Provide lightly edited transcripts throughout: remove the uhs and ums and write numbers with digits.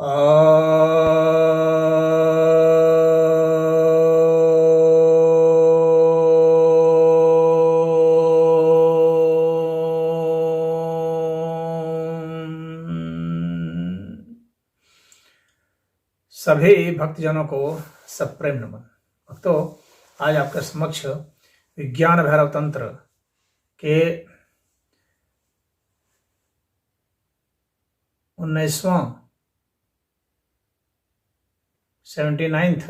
सभी भक्तजनों को सप्रेम नमन। भक्तों, आज आपके समक्ष विज्ञान भैरव तंत्र के 19वां 79th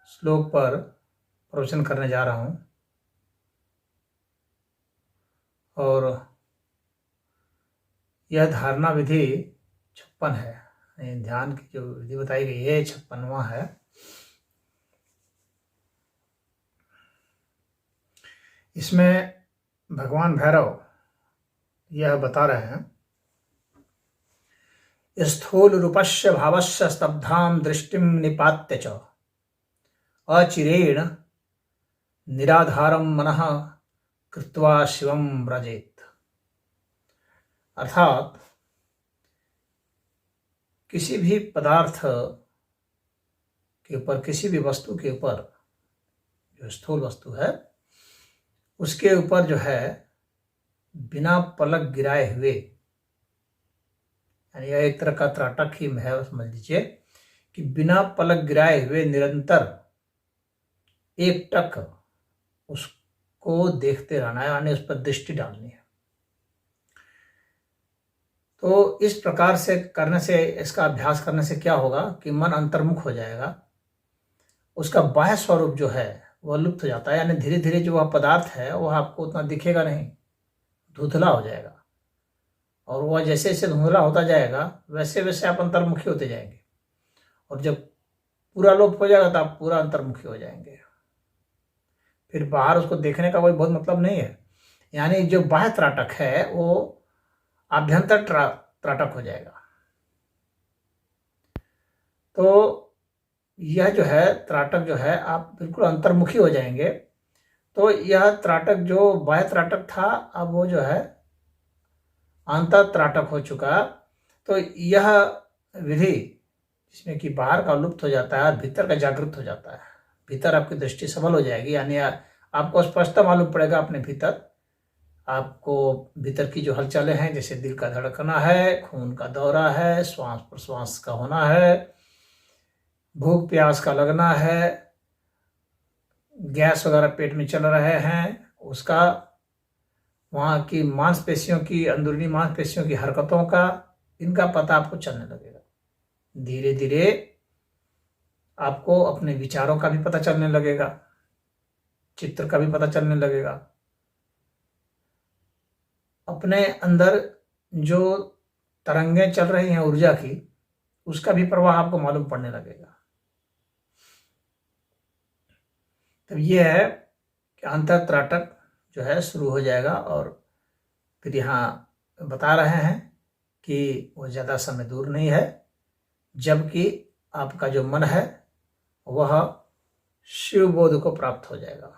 श्लोक पर प्रवचन करने जा रहा हूं। और यह धारणा विधि 56 है। ध्यान की जो विधि बताई गई है 56वां है। इसमें भगवान भैरव यह बता रहे हैं, स्थूल रूपस्य भावस्य स्तब्धां दृष्टिं निपात्य च अचिरेण निराधारं मनः कृत्वा शिवं व्रजेत। अर्थात किसी भी पदार्थ के ऊपर, किसी भी वस्तु के ऊपर, जो स्थूल वस्तु है उसके ऊपर जो है बिना पलक गिराए हुए, यानी यह एक तरह का त्राटक ही है, समझ लीजिए कि बिना पलक गिराए हुए निरंतर एक टक उसको देखते रहना है, यानी उस पर दृष्टि डालनी है। तो इस प्रकार से करने से, इसका अभ्यास करने से क्या होगा कि मन अंतर्मुख हो जाएगा, उसका बाह्य स्वरूप जो है वह लुप्त हो जाता है, यानी धीरे धीरे जो वह पदार्थ है वह आपको उतना दिखेगा नहीं, धुंधला हो जाएगा। और वह जैसे जैसे धुंधला होता जाएगा वैसे वैसे आप अंतर्मुखी होते जाएंगे, और जब पूरा लोप हो जाएगा तो आप पूरा अंतर्मुखी हो जाएंगे। फिर बाहर उसको देखने का कोई बहुत मतलब नहीं है, यानी जो बाह्य त्राटक है वो आभ्यंतर त्राटक हो जाएगा। तो यह जो है त्राटक जो है आप बिल्कुल अंतर्मुखी हो जाएंगे। तो यह त्राटक जो बाह्य त्राटक था अब वो जो है अंतर त्राटक हो चुका। तो यह विधि जिसमें कि बाहर का लुप्त हो जाता है और भीतर का जागृत हो जाता है, भीतर आपकी दृष्टि सबल हो जाएगी, यानी आपको स्पष्ट मालूम पड़ेगा अपने भीतर, आपको भीतर की जो हलचलें हैं, जैसे दिल का धड़कना है, खून का दौरा है, श्वास प्रश्वास का होना है, भूख प्यास का लगना है, गैस वगैरह पेट में चल रहे हैं, उसका, वहाँ की मांसपेशियों की, अंदरूनी मांसपेशियों की हरकतों का, इनका पता आपको चलने लगेगा। धीरे धीरे आपको अपने विचारों का भी पता चलने लगेगा, चित्र का भी पता चलने लगेगा, अपने अंदर जो तरंगें चल रही हैं ऊर्जा की, उसका भी प्रवाह आपको मालूम पड़ने लगेगा। तो ये है कि अंतर त्राटक जो है शुरू हो जाएगा। और फिर यहाँ बता रहे हैं कि वो ज़्यादा समय दूर नहीं है, जबकि आपका जो मन है वह शिव बोध को प्राप्त हो जाएगा,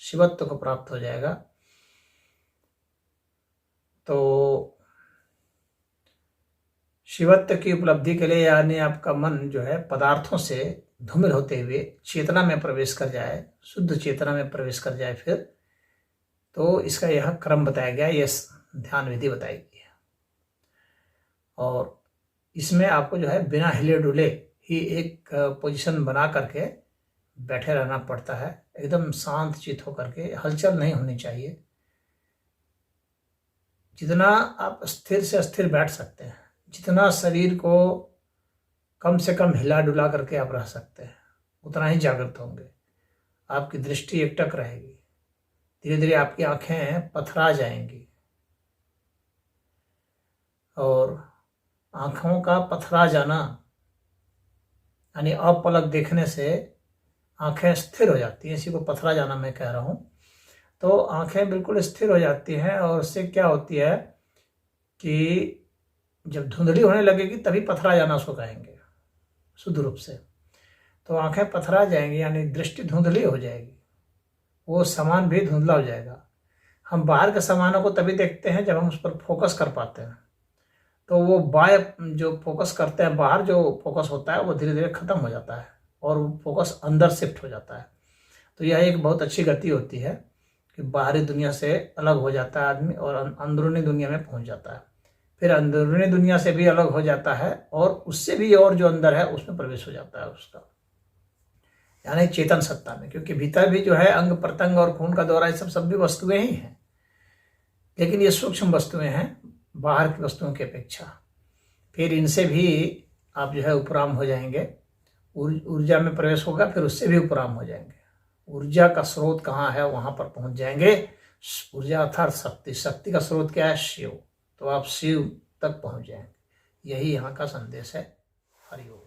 शिवत्व को प्राप्त हो जाएगा। तो शिवत्व की उपलब्धि के लिए, यानी आपका मन जो है पदार्थों से धूमिल होते हुए चेतना में प्रवेश कर जाए, शुद्ध चेतना में प्रवेश कर जाए, फिर तो इसका यह क्रम बताया गया, यह ध्यान विधि बताई गई है। और इसमें आपको जो है बिना हिले डुले ही एक पोजीशन बना करके बैठे रहना पड़ता है, एकदम शांत चित होकर के, हलचल नहीं होनी चाहिए। जितना आप स्थिर से स्थिर बैठ सकते हैं, जितना शरीर को कम से कम हिला डुला करके आप रह सकते हैं, उतना ही जागृत होंगे। आपकी दृष्टि एकटक रहेगी, धीरे धीरे आपकी आंखें पथरा जाएंगी, और आंखों का पथरा जाना यानी अपलक देखने से आंखें स्थिर हो जाती हैं, इसी को पथरा जाना मैं कह रहा हूँ। तो आंखें बिल्कुल स्थिर हो जाती हैं, और उससे क्या होती है कि जब धुंधली होने लगेगी तभी पथरा जाना उसको कहेंगे शुद्ध रूप से। तो आंखें पथरा जाएंगी, यानी दृष्टि धुंधली हो जाएगी, वो सामान भी धुंधला हो जाएगा। हम बाहर के सामानों को तभी देखते हैं जब हम उस पर फोकस कर पाते हैं। तो वो बाह्य जो फोकस करते हैं, बाहर जो फोकस होता है वो धीरे धीरे खत्म हो जाता है और वो फोकस अंदर शिफ्ट हो जाता है। तो यह एक बहुत अच्छी गति होती है कि बाहरी दुनिया से अलग हो जाता है आदमी और अंदरूनी दुनिया में पहुंच जाता है। फिर अंदरूनी दुनिया से भी अलग हो जाता है और उससे भी और जो अंदर है उसमें प्रवेश हो जाता है उसका, यानी चेतन सत्ता में। क्योंकि भीतर भी जो है अंग प्रत्यंग और खून का दौरा, ये सब भी वस्तुएं ही हैं, लेकिन ये सूक्ष्म वस्तुएं हैं बाहर की वस्तुओं की अपेक्षा। फिर इनसे भी आप जो है उपराम हो जाएंगे, ऊर्जा में प्रवेश होगा, फिर उससे भी उपराम हो जाएंगे। ऊर्जा का स्रोत कहाँ है वहां पर पहुंच जाएंगे। ऊर्जा अर्थात शक्ति, शक्ति का स्रोत क्या है? शिव। तो आप शिव तक पहुंच जाएंगे। यही यहाँ का संदेश है। हरिओम।